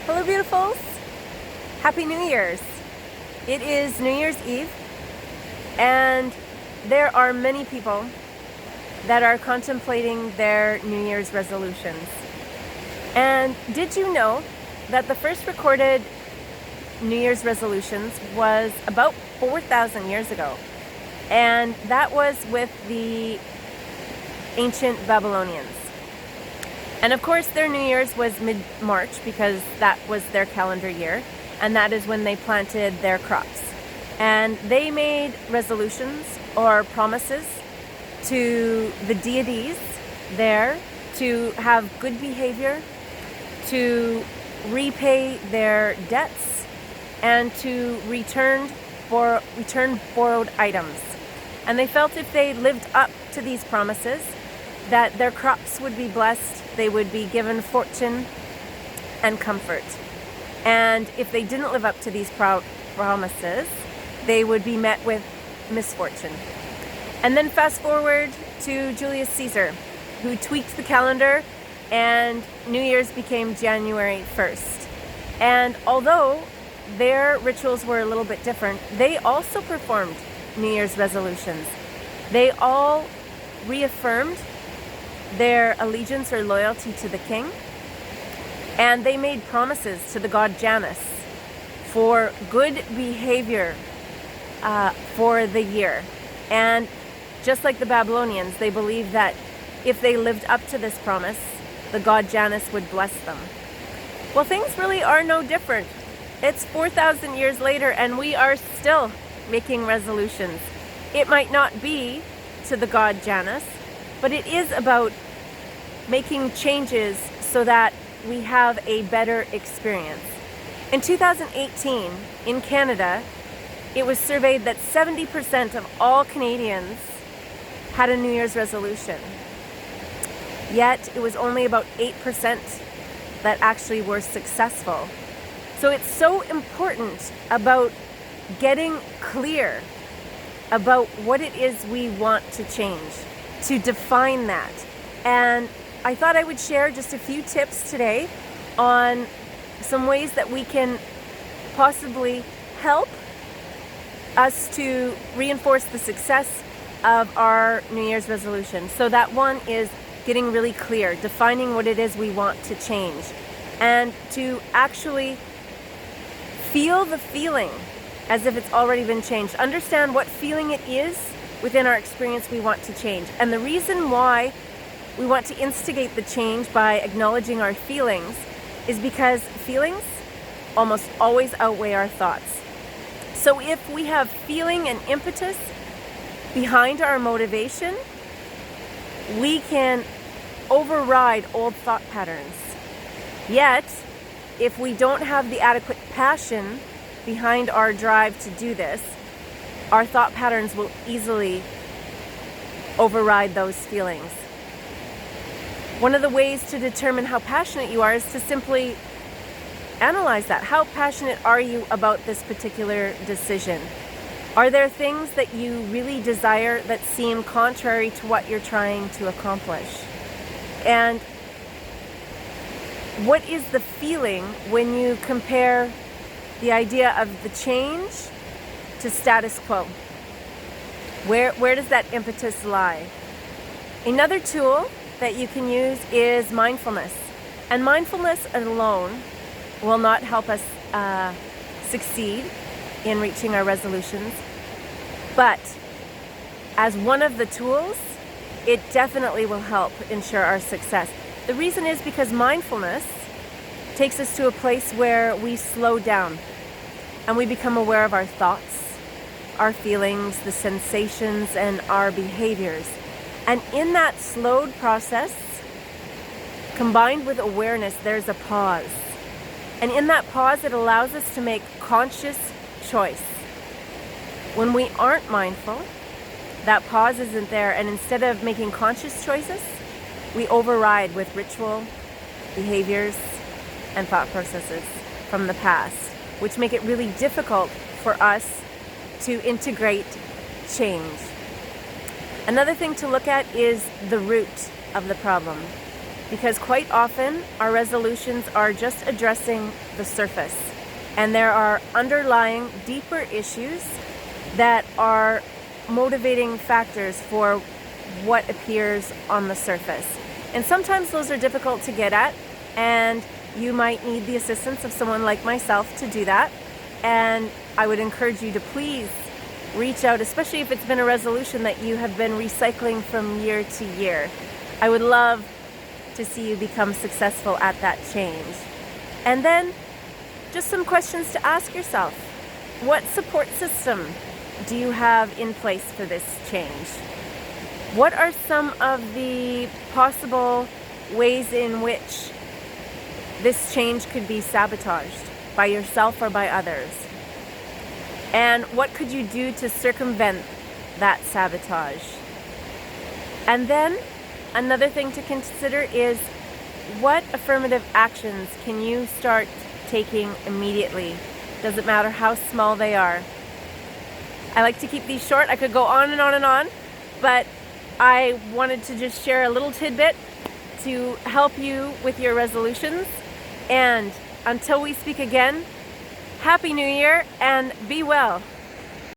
Hello, beautifuls. Happy New Year's. It is New Year's Eve, and there are many people that are contemplating their New Year's resolutions. And did you know that the first recorded New Year's resolutions was about 4,000 years ago? And that was with the ancient Babylonians. And of course, their New Year's was mid-March because that was their calendar year, and that is when they planted their crops. And they made resolutions or promises to the deities there to have good behavior, to repay their debts, and to return borrowed items. And they felt if they lived up to these promises, that their crops would be blessed, they would be given fortune and comfort. And if they didn't live up to these promises, they would be met with misfortune. And then fast forward to Julius Caesar, who tweaked the calendar, and New Year's became January 1st. And although their rituals were a little bit different, they also performed New Year's resolutions. They all reaffirmed their allegiance or loyalty to the king, and they made promises to the god Janus for good behavior for the year. And just like the Babylonians, they believed that if they lived up to this promise, the god Janus would bless them. Well, things really are no different. It's 4,000 years later, and we are still making resolutions. It might not be to the god Janus, but it is about making changes so that we have a better experience. In 2018, in Canada, it was surveyed that 70% of all Canadians had a New Year's resolution. Yet, it was only about 8% that actually were successful. So it's so important about getting clear about what it is we want to change, to define that. And I thought I would share just a few tips today on some ways that we can possibly help us to reinforce the success of our New Year's resolution. So that one is getting really clear, defining what it is we want to change, and to actually feel the feeling as if it's already been changed. Understand what feeling it is within our experience we want to change. And the reason why we want to instigate the change by acknowledging our feelings is because feelings almost always outweigh our thoughts. So if we have feeling and impetus behind our motivation, we can override old thought patterns. Yet, if we don't have the adequate passion behind our drive to do this, our thought patterns will easily override those feelings. One of the ways to determine how passionate you are is to simply analyze that. How passionate are you about this particular decision? Are there things that you really desire that seem contrary to what you're trying to accomplish? And what is the feeling when you compare the idea of the change to status quo? Where does that impetus lie? Another tool that you can use is mindfulness. And mindfulness alone will not help us succeed in reaching our resolutions. But as one of the tools, it definitely will help ensure our success. The reason is because mindfulness takes us to a place where we slow down and we become aware of our thoughts, our feelings, the sensations, and our behaviors. And in that slowed process, combined with awareness, there's a pause. And in that pause, it allows us to make conscious choice. When we aren't mindful, that pause isn't there, and instead of making conscious choices, we override with ritual, behaviors, and thought processes from the past, which make it really difficult for us to integrate change. Another thing to look at is the root of the problem. because quite often our resolutions are just addressing the surface, and there are underlying deeper issues that are motivating factors for what appears on the surface. And sometimes those are difficult to get at, and you might need the assistance of someone like myself to do that. And I would encourage you to please reach out, especially if it's been a resolution that you have been recycling from year to year. I would love to see you become successful at that change. And then just some questions to ask yourself. What support system do you have in place for this change? What are some of the possible ways in which this change could be sabotaged by yourself or by others? And what could you do to circumvent that sabotage? And then another thing to consider is, what affirmative actions can you start taking immediately? Doesn't matter how small they are. I like to keep these short. I could go on and on and on, but I wanted to just share a little tidbit to help you with your resolutions. And until we speak again, Happy New Year and be well.